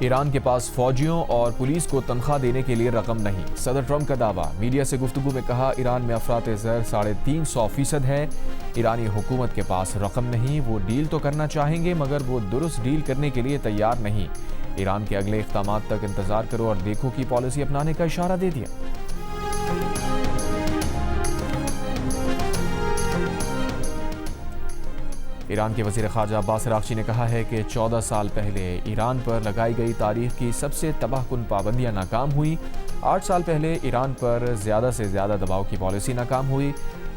ایران کے پاس فوجیوں اور پولیس کو تنخواہ دینے کے لیے رقم نہیں، صدر ٹرمپ کا دعویٰ۔ میڈیا سے گفتگو میں کہا ایران میں افراط زر 350% ہے۔ ایرانی حکومت کے پاس رقم نہیں، وہ ڈیل تو کرنا چاہیں گے مگر وہ درست ڈیل کرنے کے لیے تیار نہیں۔ ایران کے اگلے اقدامات تک انتظار کرو اور دیکھو کی پالیسی اپنانے کا اشارہ دے دیا۔ ایران کے وزیر خارجہ عباس عراقچی نے کہا ہے کہ 14 سال پہلے ایران پر لگائی گئی تاریخ کی سب سے تباہ کن پابندیاں ناکام ہوئی۔ 8 سال پہلے ایران پر زیادہ سے زیادہ دباؤ کی پالیسی ناکام ہوئی۔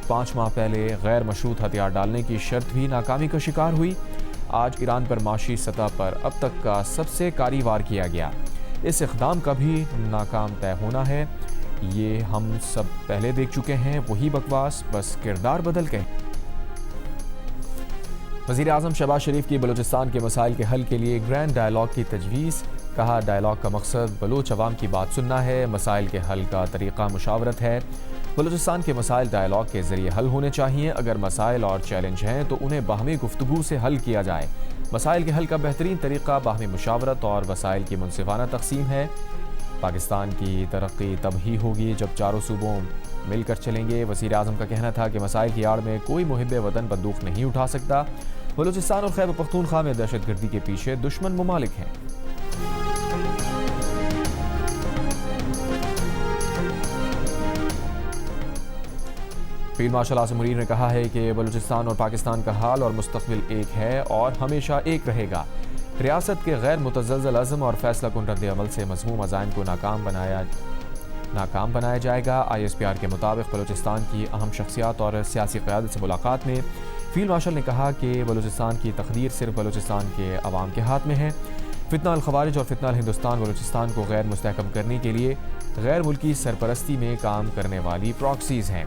5 ماہ پہلے غیر مشروط ہتھیار ڈالنے کی شرط بھی ناکامی کا شکار ہوئی۔ آج ایران پر معاشی سطح پر اب تک کا سب سے کاری وار کیا گیا۔ اس اقدام کا بھی ناکام طے ہونا ہے۔ یہ ہم سب پہلے دیکھ چکے ہیں، وہی بکواس، بس کردار بدل گئے۔ وزیر اعظم شہباز شریف کی بلوچستان کے مسائل کے حل کے لیے گرینڈ ڈائیلاگ کی تجویز۔ کہا ڈائیلاگ کا مقصد بلوچ عوام کی بات سننا ہے، مسائل کے حل کا طریقہ مشاورت ہے۔ بلوچستان کے مسائل ڈائیلاگ کے ذریعے حل ہونے چاہیے۔ اگر مسائل اور چیلنج ہیں تو انہیں باہمی گفتگو سے حل کیا جائے۔ مسائل کے حل کا بہترین طریقہ باہمی مشاورت اور وسائل کی منصفانہ تقسیم ہے۔ پاکستان کی ترقی تب ہی ہوگی جب چاروں صوبوں مل کر چلیں گے۔ وزیر اعظم کا کہنا تھا کہ مسائل کی آڑ میں کوئی محب وطن بندوق نہیں اٹھا سکتا۔ بلوچستان اور خیبر پختونخوا میں دہشت گردی کے پیچھے دشمن ممالک ہیں۔ فیلڈ مارشل عاصم منیر نے کہا ہے کہ بلوچستان اور پاکستان کا حال اور مستقبل ایک ہے اور ہمیشہ ایک رہے گا۔ ریاست کے غیر متزلزل عزم اور فیصلہ کن رد عمل سے مذموم عزائم کو ناکام بنایا جائے گا۔ ISPR کے مطابق بلوچستان کی اہم شخصیات اور سیاسی قیادت سے ملاقات میں فیلڈ مارشل نے کہا کہ بلوچستان کی تقدیر صرف بلوچستان کے عوام کے ہاتھ میں ہے۔ فتنہ الخوارج اور فتنہ الہندوستان بلوچستان کو غیر مستحکم کرنے کے لیے غیر ملکی سرپرستی میں کام کرنے والی پراکسیز ہیں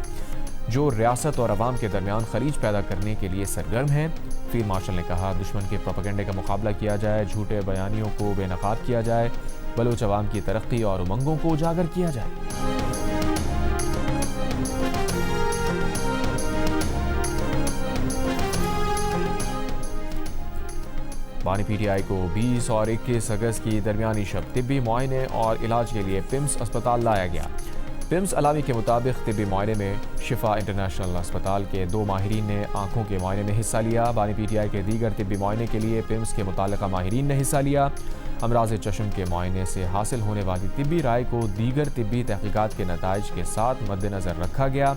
جو ریاست اور عوام کے درمیان خلیج پیدا کرنے کے لیے سرگرم ہیں۔ فیلڈ مارشل نے کہا دشمن کے پروپیگنڈے کا مقابلہ کیا جائے، جھوٹے بیانیوں کو بے نقاب کیا جائے، بلوچ عوام کی ترقی اور امنگوں کو اجاگر کیا جائے۔ بانی PTI کو 20 اور 21 اگست کی درمیانی شب طبی معائنے اور علاج کے لیے پمس اسپتال لایا گیا۔ پمس علامی کے مطابق طبی معائنے میں شفا انٹرنیشنل اسپتال کے 2 ماہرین نے آنکھوں کے معائنے میں حصہ لیا۔ بانی PTI کے دیگر طبی معائنے کے لیے پمس کے متعلقہ ماہرین نے حصہ لیا۔ امراض چشم کے معائنے سے حاصل ہونے والی طبی رائے کو دیگر طبی تحقیقات کے نتائج کے ساتھ مد نظر رکھا گیا۔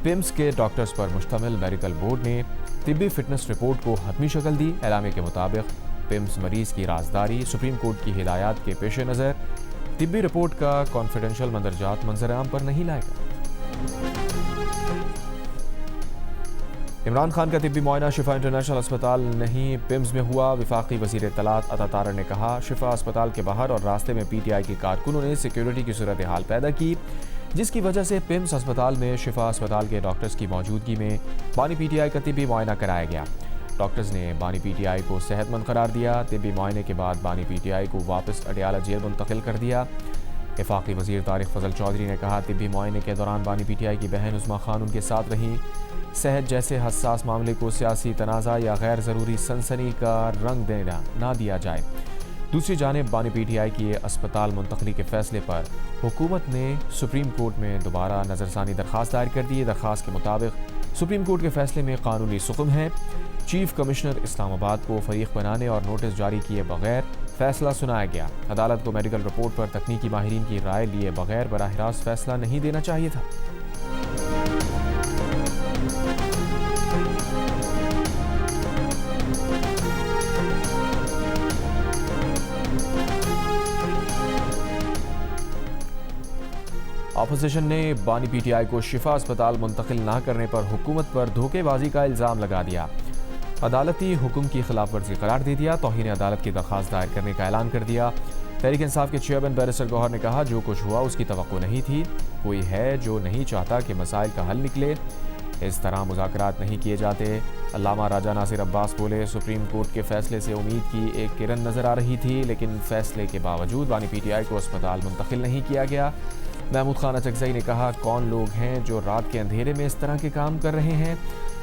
پمس کے ڈاکٹرز پر مشتمل میڈیکل بورڈ نے طبی فٹنس رپورٹ کو حتمی شکل دی۔ اعلامیہ کے مطابق پمس مریض کی رازداری، سپریم کورٹ کی ہدایات کے پیش نظر طبی رپورٹ کا کانفیڈنشل مندرجات منظر عام پر نہیں لائے گا۔ عمران خان کا طبی معائنہ شفا انٹرنیشنل اسپتال نہیں پمس میں ہوا۔ وفاقی وزیر اطلاعات عطا طارق نے کہا شفا اسپتال کے باہر اور راستے میں PTI کے کارکنوں نے سیکیورٹی کی صورتحال پیدا کی جس کی وجہ سے پمس اسپتال میں شفا اسپتال کے ڈاکٹرز کی موجودگی میں بانی PTI کا طبی معائنہ کرایا گیا۔ ڈاکٹرز نے بانی PTI کو صحت مند قرار دیا۔ طبی معائنے کے بعد بانی PTI کو واپس اڈیالہ جیل منتقل کر دیا۔ وفاقی وزیر طارق فضل چودھری نے کہا طبی معائنے کے دوران بانی PTI کی بہن عظمیٰ خان ان کے ساتھ رہیں۔ صحت جیسے حساس معاملے کو سیاسی تنازع یا غیر ضروری سنسنی کا رنگ نہ دیا جائے۔ دوسری جانب بانی PTI کی اسپتال منتقلی کے فیصلے پر حکومت نے سپریم کورٹ میں دوبارہ نظر ثانی درخواست دائر کر دی۔ درخواست کے مطابق سپریم کورٹ کے فیصلے میں قانونی سقم ہے۔ چیف کمشنر اسلام آباد کو فریق بنانے اور نوٹس جاری کیے بغیر فیصلہ سنایا گیا۔ عدالت کو میڈیکل رپورٹ پر تکنیکی ماہرین کی رائے لیے بغیر براہ راست فیصلہ نہیں دینا چاہیے تھا۔ اپوزیشن نے بانی PTI کو شفا اسپتال منتقل نہ کرنے پر حکومت پر دھوکے بازی کا الزام لگا دیا۔ عدالتی حکم کی خلاف ورزی قرار دے دیا۔ توہین عدالت کی درخواست دائر کرنے کا اعلان کر دیا۔ تحریک انصاف کے چیئرمین بیرسٹر گوہر نے کہا جو کچھ ہوا اس کی توقع نہیں تھی۔ کوئی ہے جو نہیں چاہتا کہ مسائل کا حل نکلے، اس طرح مذاکرات نہیں کیے جاتے۔ علامہ راجہ ناصر عباس بولے سپریم کورٹ کے فیصلے سے امید کی ایک کرن نظر آ رہی تھی لیکن فیصلے کے باوجود بانی PTI کو اسپتال منتقل نہیں کیا گیا۔ محمود خان اچکزئی نے کہا کون لوگ ہیں جو رات کے اندھیرے میں اس طرح کے کام کر رہے ہیں۔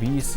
20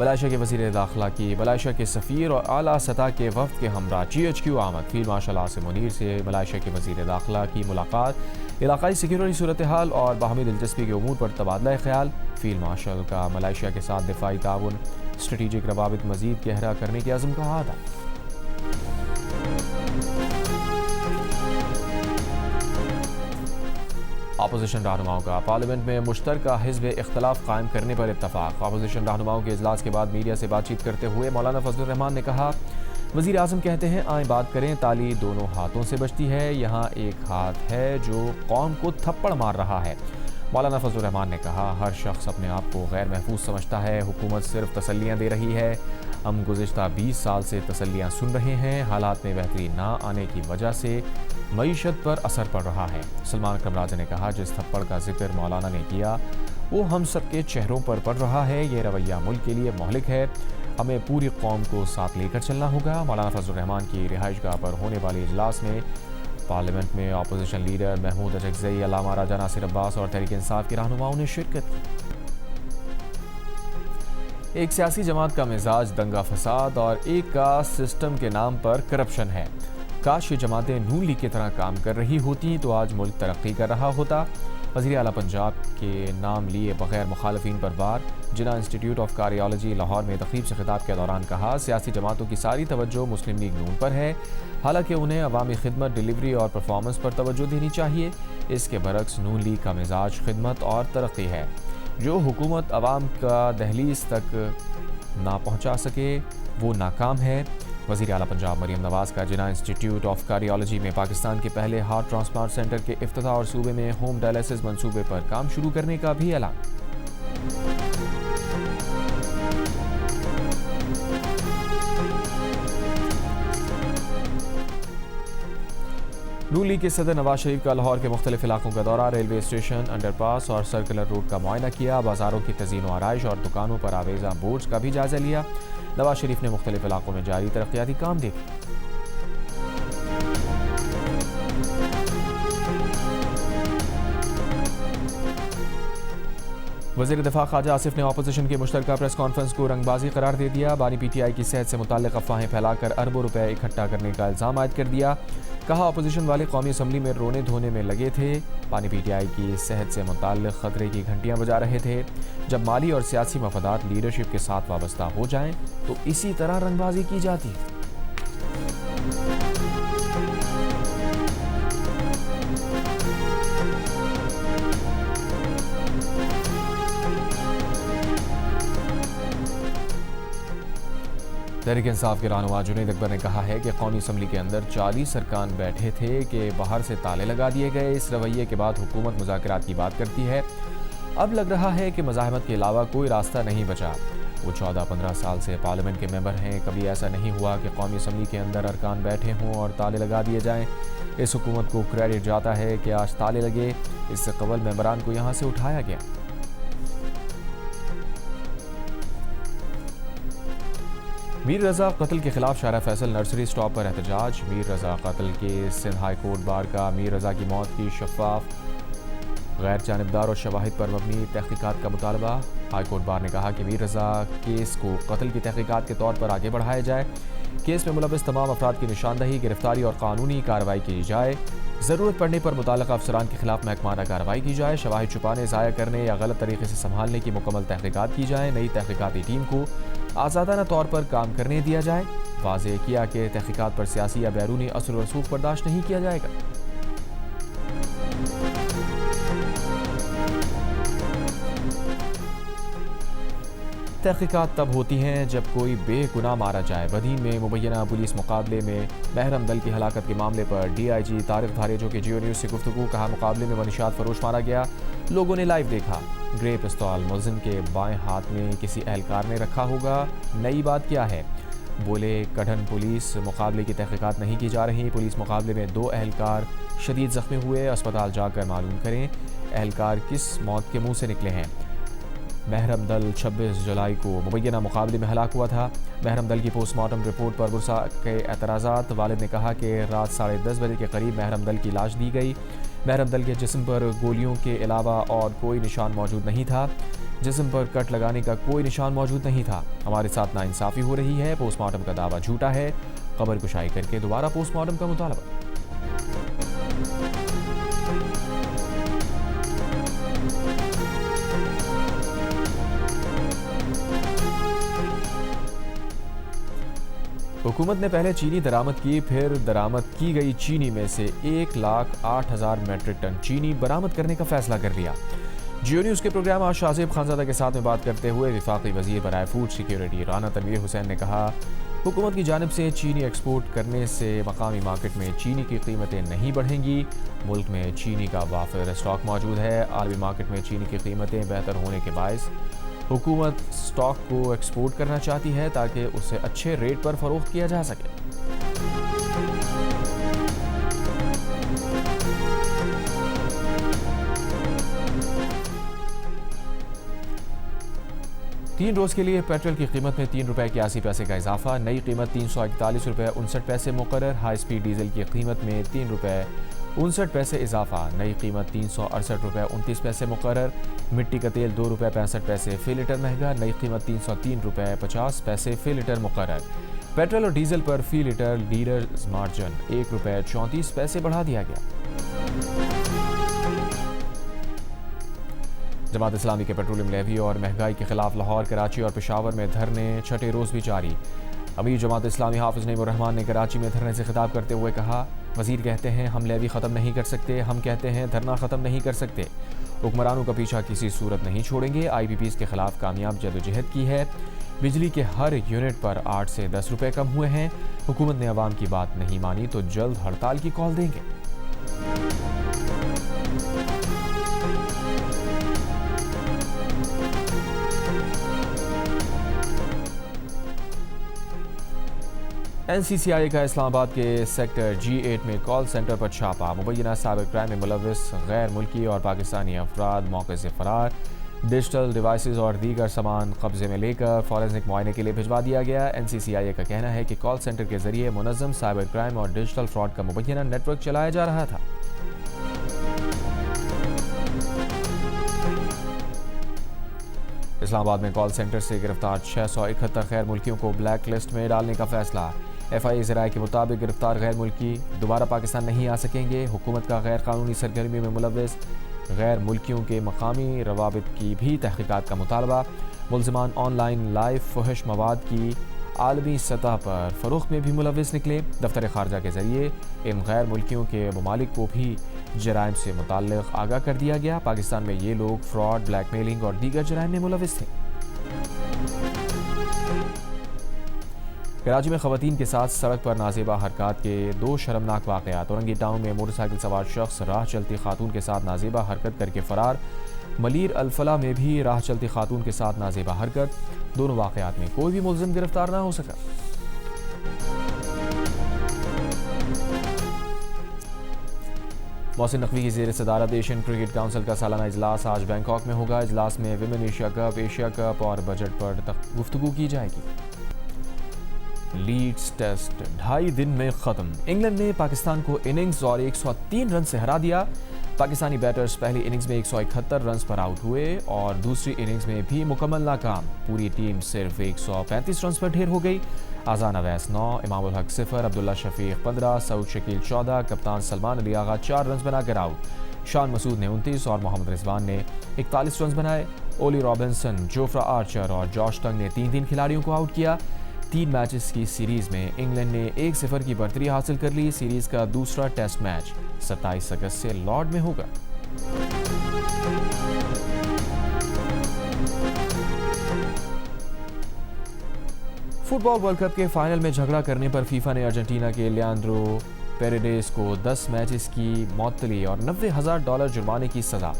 ملائیشیا کے وزیر داخلہ کی ملائیشیا کے سفیر اور اعلیٰ سطح کے وفد کے ہمراہ GHQ آمد. فیلڈ مارشل عاصم منیر سے ملائیشیا کے وزیر داخلہ کی ملاقات. علاقائی سیکیورٹی صورتحال اور باہمی دلچسپی کے امور پر تبادلہ خیال. فیلڈ مارشل کا ملائیشیا کے ساتھ دفاعی تعاون اسٹریٹجک روابط مزید گہرا کرنے کے عزم کا اعادہ. اپوزیشن رہنماؤں کا پارلیمنٹ میں مشترکہ حزب اختلاف قائم کرنے پر اتفاق. اپوزیشن رہنماؤں کے اجلاس کے بعد میڈیا سے بات چیت کرتے ہوئے مولانا فضل الرحمان نے کہا وزیر اعظم کہتے ہیں آئیں بات کریں, تالی دونوں ہاتھوں سے بجتی ہے, یہاں ایک ہاتھ ہے جو قوم کو تھپڑ مار رہا ہے. مولانا فضل الرحمان نے کہا ہر شخص اپنے آپ کو غیر محفوظ سمجھتا ہے, حکومت صرف تسلیاں دے رہی ہے. ہم گزشتہ 20 سال سے تسلیاں سن رہے ہیں. حالات میں بہتری نہ آنے کی وجہ سے معیشت پر اثر پڑ رہا ہے. سلمان اکرم راجہ نے کہا جس تھپڑ کا ذکر مولانا نے کیا وہ ہم سب کے چہروں پر پڑ رہا ہے. یہ رویہ ملک کے لیے مہلک ہے, ہمیں پوری قوم کو ساتھ لے کر چلنا ہوگا. مولانا فضل الرحمان کی رہائش گاہ پر ہونے والے اجلاس میں پارلیمنٹ میں اپوزیشن لیڈر محمود اچکزئی, علامہ راجہ ناصر عباس اور تحریک انصاف کے رہنماؤں نے شرکت کی. ایک سیاسی جماعت کا مزاج دنگا فساد اور ایک کا سسٹم کے نام پر کرپشن ہے. کاش یہ جماعتیں نون لیگ کی طرح کام کر رہی ہوتی تو آج ملک ترقی کر رہا ہوتا. وزیر اعلیٰ پنجاب کے نام لیے بغیر مخالفین پر وار. جناح انسٹیٹیوٹ آف کارڈیالوجی لاہور میں تقریب سے خطاب کے دوران کہا سیاسی جماعتوں کی ساری توجہ مسلم لیگ نون پر ہے, حالانکہ انہیں عوامی خدمت, ڈلیوری اور پرفارمنس پر توجہ دینی چاہیے. اس کے برعکس نون لیگ کا مزاج خدمت اور ترقی ہے. جو حکومت عوام کا دہلیز تک نہ پہنچا سکے وہ ناکام ہے. وزیر اعلیٰ پنجاب مریم نواز کا جناح انسٹیٹیوٹ آف کارڈیالوجی میں پاکستان کے پہلے ہارٹ ٹرانسپلانٹ سینٹر کے افتتاح اور صوبے میں ہوم ڈائلسس منصوبے پر کام شروع کرنے کا بھی اعلان. نون لیگ کے صدر نواز شریف کا لاہور کے مختلف علاقوں کا دورہ. ریلوے اسٹیشن, انڈر پاس اور سرکلر روڈ کا معائنہ کیا. بازاروں کی تزئین و آرائش اور دکانوں پر آویزاں بورڈز کا بھی جائزہ لیا. نواز شریف نے مختلف علاقوں میں جاری ترقیاتی کام دیکھے. وزیر دفاع خواجہ آصف نے اپوزیشن کی مشترکہ پریس کانفرنس کو رنگ بازی قرار دے دیا. بانی PTI کی صحت سے متعلق افواہیں پھیلا کر اربوں روپے اکٹھا کرنے کا الزام عائد کر دیا. کہا اپوزیشن والے قومی اسمبلی میں رونے دھونے میں لگے تھے. بانی PTI کی صحت سے متعلق خطرے کی گھنٹیاں بجا رہے تھے. جب مالی اور سیاسی مفادات لیڈرشپ کے ساتھ وابستہ ہو جائیں تو اسی طرح رنگ بازی کی جاتی ہے. تحریک انصاف کے رہنما جنید اکبر نے کہا ہے کہ قومی اسمبلی کے اندر 40 ارکان بیٹھے تھے کہ باہر سے تالے لگا دیے گئے. اس رویے کے بعد حکومت مذاکرات کی بات کرتی ہے. اب لگ رہا ہے کہ مزاحمت کے علاوہ کوئی راستہ نہیں بچا. وہ 14-15 سال سے پارلیمنٹ کے ممبر ہیں. کبھی ایسا نہیں ہوا کہ قومی اسمبلی کے اندر ارکان بیٹھے ہوں اور تالے لگا دیے جائیں. اس حکومت کو کریڈٹ جاتا ہے کہ آج تالے لگے. اس سے قبل ممبران کو یہاں سے اٹھایا گیا. میر رضا قتل کے خلاف شارع فیصل نرسری سٹاپ پر احتجاج. میر رضا قتل کے سندھ ہائی کورٹ بار کا میر رضا کی موت کی شفاف, غیر جانبدار اور شواہد پر مبنی تحقیقات کا مطالبہ. ہائی کورٹ بار نے کہا کہ میر رضا کیس کو قتل کی تحقیقات کے طور پر آگے بڑھایا جائے. کیس میں ملوث تمام افراد کی نشاندہی, گرفتاری اور قانونی کارروائی کی جائے. ضرورت پڑنے پر متعلقہ افسران کے خلاف محکمانہ کارروائی کی جائے. شواہد چھپانے, ضائع کرنے یا غلط طریقے سے سنبھالنے کی مکمل تحقیقات کی جائے. نئی تحقیقاتی ٹیم کو آزادانہ طور پر کام کرنے دیا جائے. واضح کیا کہ تحقیقات پر سیاسی یا بیرونی اثر و رسوخ برداشت نہیں کیا جائے گا. تحقیقات تب ہوتی ہیں جب کوئی بے گناہ مارا جائے. بدین میں مبینہ پولیس مقابلے میں محرم دل کی ہلاکت کے معاملے پر DIG طارق دھاریجو کے جیو نیوز سے گفتگو. کہا مقابلے میں منشیات فروش مارا گیا, لوگوں نے لائیو دیکھا. گرے پستول ملزم کے بائیں ہاتھ میں کسی اہلکار نے رکھا ہوگا. نئی بات کیا ہے؟ بولے کڈھن پولیس مقابلے کی تحقیقات نہیں کی جا رہی. پولیس مقابلے میں 2 اہلکار شدید زخمی ہوئے. اسپتال جا کر معلوم کریں اہلکار کس موت کے منہ سے نکلے ہیں. محرم دل 26 جولائی کو مبینہ مقابلے میں ہلاک ہوا تھا. محرم دل کی پوسٹ مارٹم رپورٹ پر ورثاء کے اعتراضات. والد نے کہا کہ رات 10:30 بجے کے قریب محرم دل کی لاش دی گئی. محرم دل کے جسم پر گولیوں کے علاوہ اور کوئی نشان موجود نہیں تھا. جسم پر کٹ لگانے کا کوئی نشان موجود نہیں تھا. ہمارے ساتھ ناانصافی ہو رہی ہے. پوسٹ مارٹم کا دعویٰ جھوٹا ہے. قبر کشائی کر کے دوبارہ پوسٹ مارٹم کا مطالبہ. حکومت نے پہلے چینی درآمد کی، پھر درآمد کی گئی چینی میں سے 1,08,000 میٹرک ٹن چینی برآمد کرنے کا فیصلہ کر لیا. جیو نیوز کے پروگرام آج شاہزیب خانزادہ کے ساتھ میں بات کرتے ہوئے وفاقی وزیر برائے فوڈ سیکیورٹی رانا تنویر حسین نے کہا، حکومت کی جانب سے چینی ایکسپورٹ کرنے سے مقامی مارکیٹ میں چینی کی قیمتیں نہیں بڑھیں گی. ملک میں چینی کا وافر اسٹاک موجود ہے. عالمی مارکیٹ میں چینی کی قیمتیں بہتر ہونے کے باعث حکومت اسٹاک کو ایکسپورٹ کرنا چاہتی ہے تاکہ اسے اچھے ریٹ پر فروخت کیا جا سکے. تین روز کے لیے پیٹرول کی قیمت میں 3 روپے 81 پیسے کا اضافہ. نئی قیمت 341 روپے 59 پیسے مقرر. ہائی سپیڈ ڈیزل کی قیمت میں 3 روپے 59 پیسے اضافہ. نئی قیمت 368 روپے 29 پیسے مقرر. مٹی کا تیل 2 روپے 65 پیسے فی لیٹر مہنگا. نئی قیمت 303 روپے 50 پیسے فی لیٹر مقرر. پیٹرول اور ڈیزل پر فی لیٹر ڈیلرز مارجن 1 روپے 34 پیسے بڑھا دیا گیا. جماعت اسلامی کے پیٹرولیم لیوی اور مہنگائی کے خلاف لاہور، کراچی اور پشاور میں دھرنے چھٹے روز بھی جاری. امیر جماعت اسلامی حافظ نعیم الرحمان نے کراچی میں دھرنے سے خطاب کرتے ہوئے کہا، وزیر کہتے ہیں ہم لیوی ختم نہیں کر سکتے، ہم کہتے ہیں دھرنا ختم نہیں کر سکتے. حکمرانوں کا پیچھا کسی صورت نہیں چھوڑیں گے. آئی پی پیز کے خلاف کامیاب جدوجہد کی ہے. بجلی کے ہر یونٹ پر 8 سے 10 روپے کم ہوئے ہیں. حکومت نے عوام کی بات نہیں مانی تو جلد ہڑتال کی کال دیں گے. این سی سی آئی کا اسلام آباد کے سیکٹر G8 میں کال سینٹر پر چھاپا. مبینہ سائبر کرائم میں ملوث غیر ملکی اور پاکستانی افراد موقع سے فرار. ڈیجیٹل ڈیوائسز اور دیگر سامان قبضے میں لے کر فورینسک معائنے کے لیے بھجوا دیا گیا. این سی سی آئی کا کہنا ہے کہ کال سینٹر کے ذریعے منظم سائبر کرائم اور ڈیجیٹل فراڈ کا مبینہ نیٹ ورک چلایا جا رہا تھا. اسلام آباد میں کال سینٹر سے گرفتار 671 غیر ملکیوں کو بلیک لسٹ میں ڈالنے کا فیصلہ. ایف آئی اے ذرائع کے مطابق گرفتار غیر ملکی دوبارہ پاکستان نہیں آ سکیں گے. حکومت کا غیر قانونی سرگرمی میں ملوث غیر ملکیوں کے مقامی روابط کی بھی تحقیقات کا مطالبہ. ملزمان آن لائن لائیو فحش مواد کی عالمی سطح پر فروخت میں بھی ملوث نکلے. دفتر خارجہ کے ذریعے ان غیر ملکیوں کے ممالک کو بھی جرائم سے متعلق آگاہ کر دیا گیا. پاکستان میں یہ لوگ فراڈ، بلیک میلنگ اور دیگر جرائم میں ملوث تھے. کراچی میں خواتین کے ساتھ سڑک پر نازیبا حرکات کے 2 شرمناک واقعات. اورنگی ٹاؤن میں موٹر سائیکل سوار شخص راہ چلتی خاتون کے ساتھ نازیبا حرکت کر کے فرار. ملیر الفلاح میں بھی راہ چلتی خاتون کے ساتھ نازیبا حرکت. دونوں واقعات میں کوئی بھی ملزم گرفتار نہ ہو سکا. محسن نقوی کی زیر صدارت ایشین کرکٹ کونسل کا سالانہ اجلاس آج بینکاک میں ہوگا. اجلاس میں ویمن ایشیا کپ اور بجٹ پر گفتگو کی جائے گی. لیڈز ٹیسٹ 2.5 دن میں ختم. انگلینڈ نے پاکستان کو اننگز اور 103 رن سے ہرا دیا. پاکستانی بیٹرز پہلی اننگز میں 171 رنز پر آؤٹ ہوئے اور دوسری اننگز میں بھی مکمل ناکام. پوری ٹیم صرف 135 رنز پر ڈھیر ہو گئی. اذان اویس 9، امام الحق 0، عبداللہ شفیق 15، سعود شکیل 14، کپتان سلمان علی آغا 4 رنز بنا کر آؤٹ. شان مسعود نے 29 اور محمد رضوان نے 41 رنز بنائے. اولی رابنسن، جوفرا آرچر اور جاش ٹنگ نے 3 کھلاڑیوں کو آؤٹ کیا. 3 میچز کی سیریز میں انگلینڈ نے 1-0 کی برتری حاصل کر لی. سیریز کا دوسرا ٹیسٹ میچ 27 اگست سے لارڈ میں ہوگا. فٹ بال ورلڈ کپ کے فائنل میں جھگڑا کرنے پر فیفا نے ارجنٹینا کے لیانڈرو پیریڈیس کو 10 میچز کی معطلی اور $90,000 جرمانے کی سزا.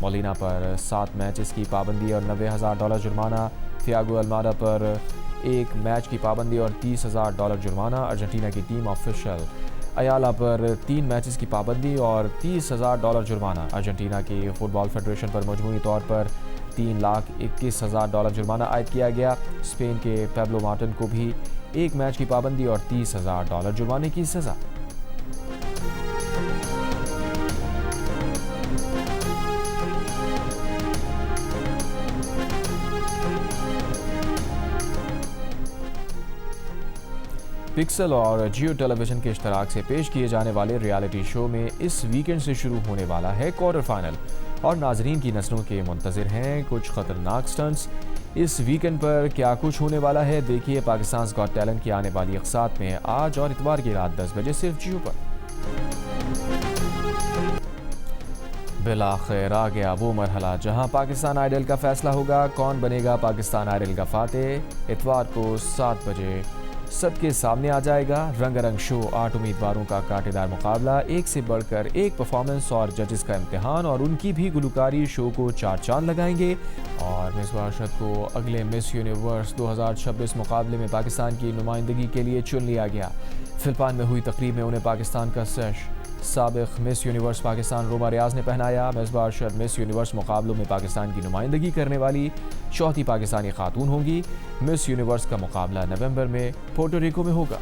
مولینا پر 7 میچز کی پابندی اور $90,000 جرمانہ. تھیاگو الماڈا پر 1 میچ کی پابندی اور $30,000 جرمانہ. ارجنٹینا کی ٹیم آفیشل ایالا پر 3 میچز کی پابندی اور $30,000 جرمانہ. ارجنٹینا کی فٹ بال فیڈریشن پر مجموعی طور پر $3,21,000 جرمانہ عائد کیا گیا. اسپین کے پیبلو مارٹن کو بھی 1 میچ کی پابندی اور $30,000 جرمانے کی سزا. پکسل اور جیو ٹیلی ویژن کے اشتراک سے پیش کیے جانے والے ریالٹی شو میں اس ویکینڈ سے شروع ہونے والا ہے کوارٹر فائنل اور ناظرین کی نظروں کے منتظر ہیں کچھ خطرناک سٹنٹس۔ اس ویکینڈ پر کیا کچھ ہونے والا ہے دیکھیے پاکستان گاٹ ٹیلنٹ کی آنے والی اقساط میں آج اور اتوار کی رات 10 بجے صرف جیو پر۔ بالآخر آ گیا وہ مرحلہ جہاں پاکستان آئیڈل کا فیصلہ ہوگا، کون بنے گا پاکستان آئیڈل کا فاتح۔ اتوار کو 7 بجے سب کے سامنے آ جائے گا رنگ رنگ شو، 8 امیدواروں کا کانٹے دار مقابلہ، ایک سے بڑھ کر ایک پرفارمنس اور ججز کا امتحان اور ان کی بھی گلوکاری شو کو 4 چاند لگائیں گے۔ اور مصباح ارشد کو اگلے مس یونیورس 2026 مقابلے میں پاکستان کی نمائندگی کے لیے چن لیا گیا۔ فلپائن میں ہوئی تقریب میں انہیں پاکستان کا سیش سابق مس یونیورس پاکستان روما ریاض نے پہنایا۔ مصباح ارشد مس یونیورس مقابلوں میں پاکستان کی نمائندگی کرنے والی چوتھی پاکستانی خاتون ہوں گی۔ مس یونیورس کا مقابلہ نومبر میں پورٹو ریکو میں ہوگا۔